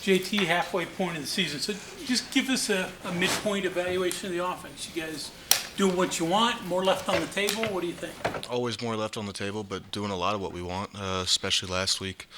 JT, halfway point of the season. So just give us a midpoint evaluation of the offense. You guys doing what you want? More left on the table? What do you think? Always more left on the table, but doing a lot of what we want, especially last week.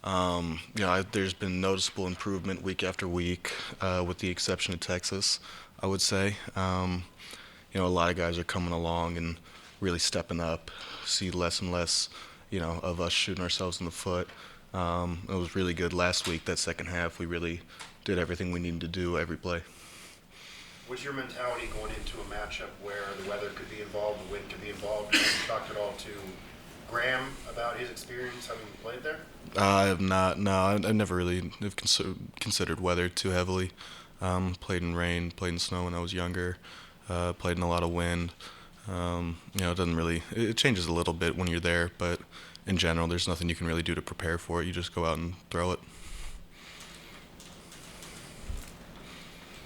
There's been noticeable improvement week after week, with the exception of Texas, I would say. A lot of guys are coming along and really stepping up. See less and less, of us shooting ourselves in the foot. It was really good last week. That second half, we really did everything we needed to do every play. Was your mentality going into a matchup where the weather could be involved, the wind could be involved? Have you talked at all to Graham about his experience having played there? I have not. No, I've never really considered weather too heavily. Played in rain, played in snow when I was younger. Played in a lot of wind. It doesn't really. It changes a little bit when you're there, but in general, there's nothing you can really do to prepare for it. You just go out and throw it.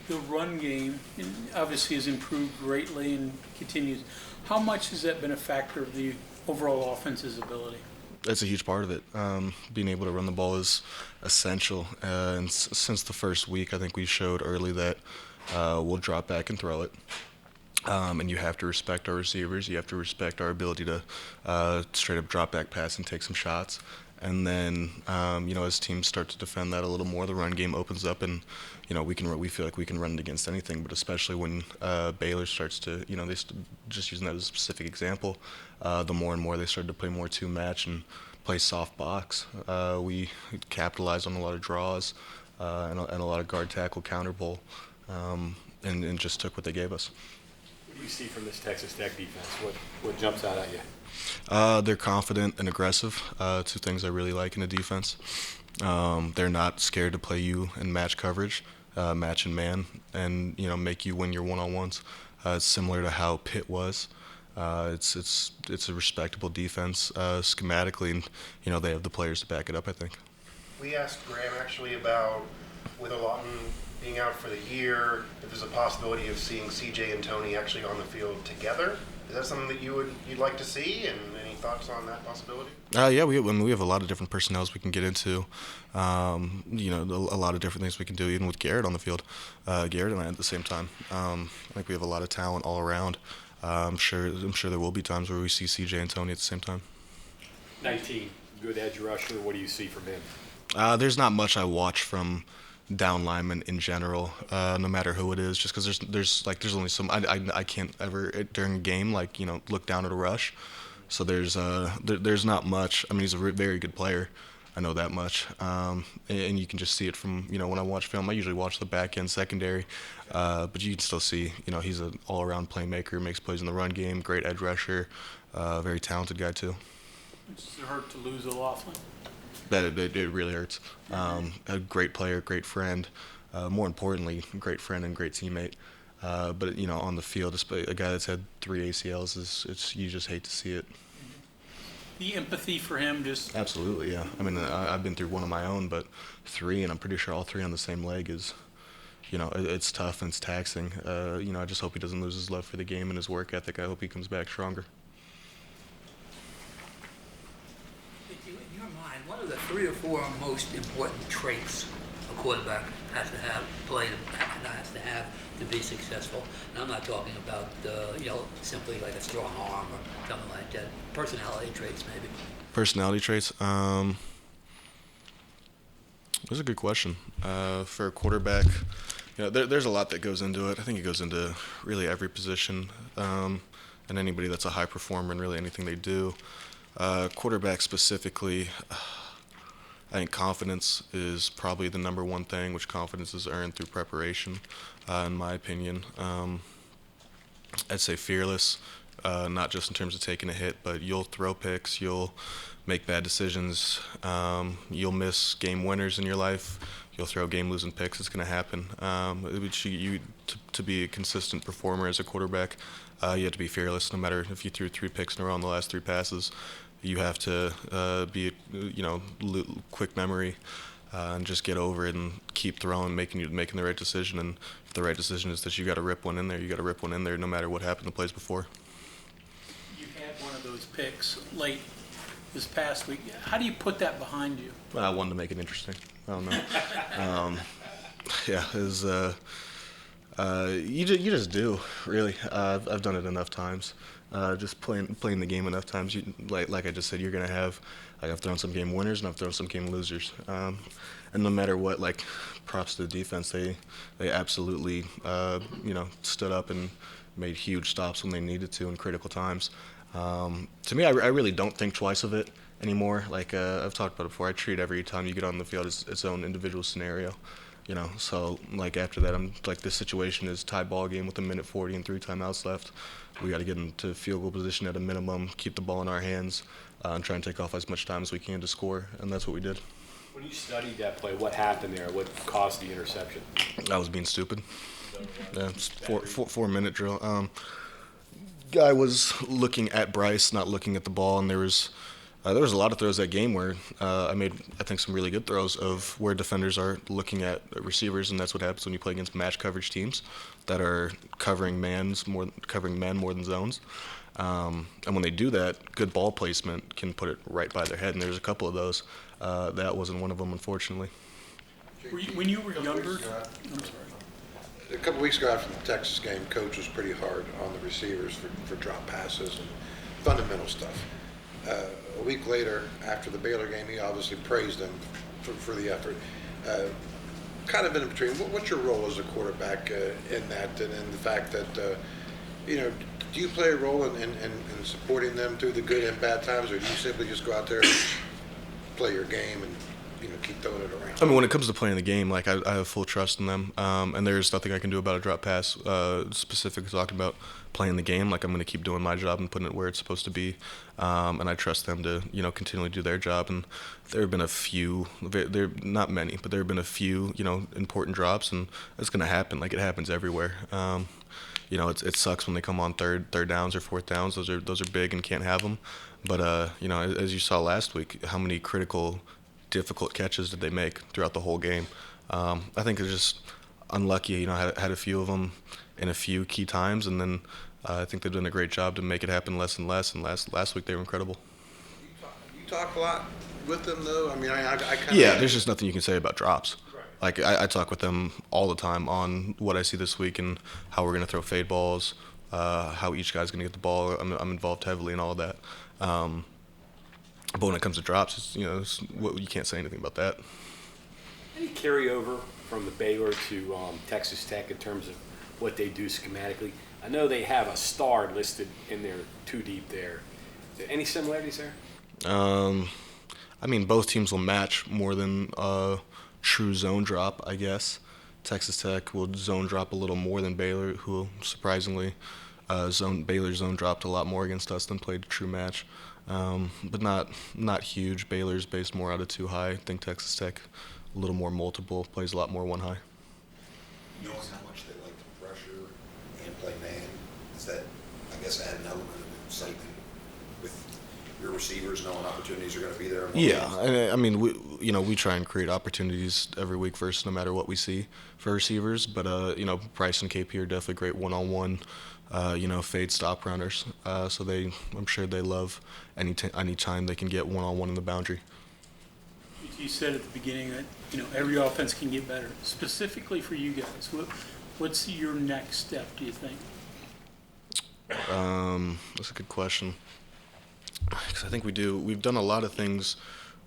The run game obviously has improved greatly and continues. How much has that been a factor of the overall offense's ability? That's a huge part of it. Being able to run the ball is essential. And since the first week, I think we showed early that we'll drop back and throw it. And you have to respect our receivers. You have to respect our ability to straight up drop back pass and take some shots. And then, as teams start to defend that a little more, the run game opens up, and we feel like we can run it against anything. But especially when Baylor starts to, just using that as a specific example, the more and more they started to play more two match and play soft box. We capitalized on a lot of draws and a lot of guard tackle counter bowl, and just took what they gave us. What do you see from this Texas Tech defense? What jumps out at you? They're confident and aggressive, two things I really like in a defense. They're not scared to play you in match coverage, match and man, and make you win your one-on-ones. It's similar to how Pitt was. It's a respectable defense schematically, and they have the players to back it up, I think. We asked Graham actually about, with Lawton being out for the year, if there's a possibility of seeing CJ and Tony actually on the field together. Is that something that you'd like to see, and any thoughts on that possibility? Yeah, we have a lot of different personnels we can get into. A lot of different things we can do, even with Garrett on the field. Garrett and I at the same time. I think we have a lot of talent all around. I'm sure there will be times where we see CJ and Tony at the same time. 19, good edge rusher. What do you see from him? There's not much I watch from down linemen in general, no matter who it is, just because there's only some. I can't ever during a game look down at a rush. So there's not much. I mean, he's a very good player. I know that much, and you can just see it from when I watch film. I usually watch the back end secondary, but you can still see he's an all-around playmaker, makes plays in the run game, great edge rusher, very talented guy too. Does it hurt to lose O'Laughlin? That it really hurts. A great player, great friend, more importantly, great friend and great teammate. But on the field, a guy that's had 3 ACLs you just hate to see it. The empathy for him, just absolutely, yeah. I mean, I've been through one of my own, but 3, and I'm pretty sure all 3 on the same leg is, it's tough and it's taxing. I just hope he doesn't lose his love for the game and his work ethic. I hope he comes back stronger. What are the 3 or 4 most important traits a quarterback has to have, has to have to be successful? And I'm not talking about, simply like a strong arm or something like that. Personality traits, maybe. Personality traits? That's a good question. For a quarterback, there's a lot that goes into it. I think it goes into really every position, and anybody that's a high performer in really anything they do. Quarterback specifically, I think confidence is probably the number one thing, which confidence is earned through preparation, in my opinion. I'd say fearless, not just in terms of taking a hit, but you'll throw picks, you'll make bad decisions, you'll miss game winners in your life, you'll throw game-losing picks. It's going to happen. To be a consistent performer as a quarterback, you have to be fearless. No matter if you threw 3 picks in a row on the last 3 passes, you have to be, quick memory, and just get over it and keep throwing, making the right decision. And if the right decision is that you got to rip one in there, you got to rip one in there, no matter what happened the plays before. You had one of those picks late this past week. How do you put that behind you? I wanted to make it interesting. I don't know. Yeah, it was, you just do, really. I've done it enough times. Just playing the game enough times. Like I just said, you're gonna have. Like I've thrown some game winners and I've thrown some game losers. And no matter what, like props to the defense, they absolutely stood up and made huge stops when they needed to in critical times. To me, I really don't think twice of it anymore. Like I've talked about it before, I treat every time you get on the field as its own individual scenario. So like after that, I'm like, this situation is tie ball game with 1:40 and 3 timeouts left. We got to get into field goal position at a minimum, keep the ball in our hands, and try and take off as much time as we can to score, and that's what we did. When you studied that play, what happened there? What caused the interception? I was being stupid. Yeah, it's 4-minute drill. Guy was looking at Bryce, not looking at the ball, and there was a lot of throws that game where I made, I think, some really good throws of where defenders are looking at receivers, and that's what happens when you play against match coverage teams that are covering man more than zones. And when they do that, good ball placement can put it right by their head, and there's a couple of those. That wasn't one of them, unfortunately. When you were younger, I'm sorry. A couple weeks ago after the Texas game, Coach was pretty hard on the receivers for drop passes and fundamental stuff. A week later, after the Baylor game, he obviously praised them for the effort. Kind of in between, what's your role as a quarterback in that, and in the fact that, do you play a role in supporting them through the good and bad times, or do you simply just go out there and play your game and keep throwing it around? I mean, when it comes to playing the game, like I have full trust in them, and there's nothing I can do about a drop pass. Specifically talking about playing the game, like I'm going to keep doing my job and putting it where it's supposed to be, and I trust them to continually do their job. And there have been a few, there not many, but there have been a few important drops, and it's going to happen. Like it happens everywhere. It sucks when they come on third downs or fourth downs. Those are big and can't have them. But as you saw last week, how many critical, difficult catches did they make throughout the whole game? I think they're just unlucky. Had a few of them in a few key times, and then I think they've done a great job to make it happen less and less. And last week they were incredible. You talk a lot with them, though. I mean, I kind of. Yeah, there's just nothing you can say about drops. Like I talk with them all the time on what I see this week and how we're gonna throw fade balls, how each guy's gonna get the ball. I'm involved heavily in all of that. But when it comes to drops, you can't say anything about that. Any carryover from the Baylor to Texas Tech in terms of what they do schematically? I know they have a star listed in their 2 deep there. Is there any similarities there? I mean, both teams will match more than true zone drop, I guess. Texas Tech will zone drop a little more than Baylor, who surprisingly Baylor zone dropped a lot more against us than played a true match. But not huge. Baylor's based more out of 2 high. I think Texas Tech a little more multiple, plays a lot more 1 high. Knowing how much they like to pressure and play man, does that, I guess, add an element of excitement with your receivers knowing opportunities are going to be there? Yeah, and I mean, we try and create opportunities every week first, no matter what we see for receivers. But Price and KP are definitely great one-on-one, fade stop runners. So I'm sure they love any time they can get one-on-one in the boundary. You said at the beginning that every offense can get better. Specifically for you guys, what's your next step? Do you think? That's a good question. Because I think we've done a lot of things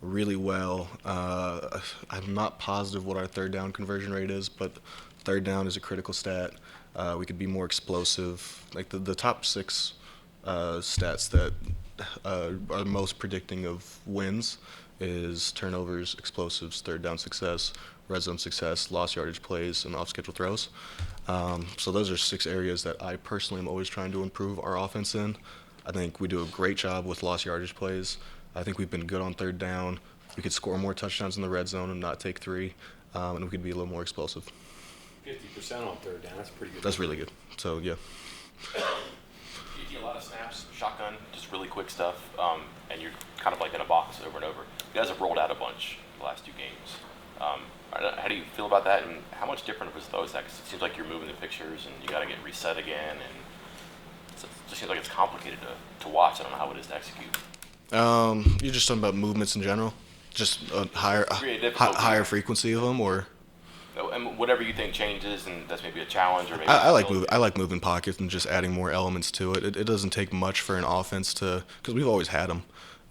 really well. I'm not positive what our third down conversion rate is, but third down is a critical stat. We could be more explosive. Like the top 6 stats that are most predicting of wins is turnovers, explosives, third down success, red zone success, lost yardage plays, and off-schedule throws. So those are 6 areas that I personally am always trying to improve our offense in. I think we do a great job with lost yardage plays. I think we've been good on third down. We could score more touchdowns in the red zone and not take 3, and we could be a little more explosive. 50% on third down, that's pretty good. That's really good. So, yeah. You get a lot of snaps, shotgun, just really quick stuff, and you're kind of like in a box over and over. You guys have rolled out a bunch the last 2 games. How do you feel about that, and how much different was those? Because it seems like you're moving the pictures, and you got to get reset again, and it just seems like it's complicated to watch. I don't know how it is to execute. You're just talking about movements in general, just a higher Really difficult. higher frequency of them, or And whatever you think changes, and that's maybe a challenge, or maybe I like moving pockets and just adding more elements to it. It doesn't take much for an offense to, because we've always had them.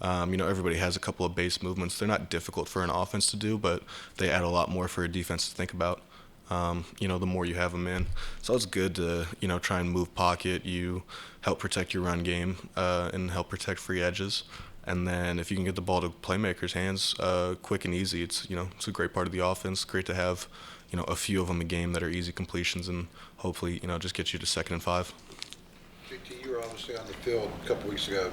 Everybody has a couple of base movements. They're not difficult for an offense to do, but they add a lot more for a defense to think about. The more you have them in. So it's good to, try and move pocket. You help protect your run game and help protect free edges. And then if you can get the ball to playmakers' hands quick and easy, it's a great part of the offense. Great to have, a few of them a game that are easy completions and hopefully, just get you to 2nd and 5. JT, you were obviously on the field a couple weeks ago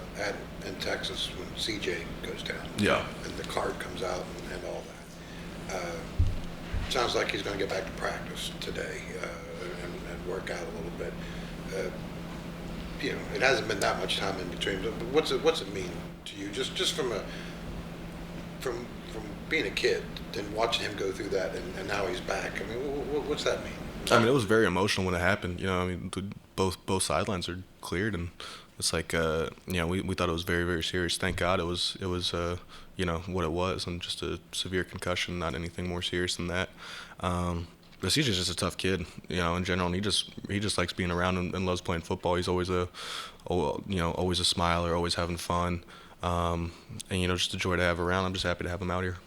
in Texas when CJ goes down. Yeah. And the card comes out and all that. Sounds like he's going to get back to practice today and work out a little bit. It hasn't been that much time in between. But what's it mean to you? Just from being a kid and watching him go through that, and now he's back. I mean, what's that mean? It was very emotional when it happened. Both sidelines are cleared, and it's like, we thought it was very, very serious. Thank God it was what it was, and just a severe concussion, not anything more serious than that. But CJ's just a tough kid, in general, and he just likes being around and loves playing football. He's always always a smiler, always having fun, and just a joy to have around. I'm just happy to have him out here.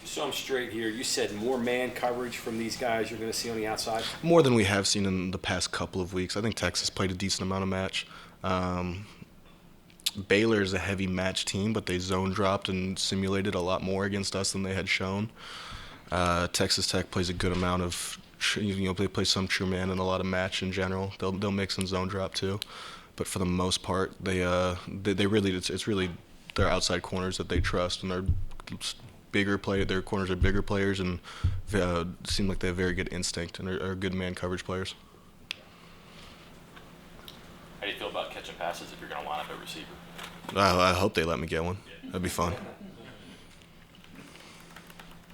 So I'm straight here. You said more man coverage from these guys you're going to see on the outside? More than we have seen in the past couple of weeks. I think Texas played a decent amount of match. Baylor is a heavy match team, but they zone dropped and simulated a lot more against us than they had shown. Texas Tech plays a good amount of, they play some true man and a lot of match in general. They'll make some zone drop too, but for the most part, they really it's really their outside corners that they trust, and they're bigger player. Their corners are bigger players, and seem like they have very good instinct and are good man coverage players. How do you feel about catching passes if you're going to line up a receiver? I hope they let me get one. That'd be fun.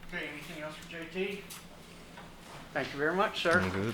Okay, anything else for JT? Thank you very much, sir. Good.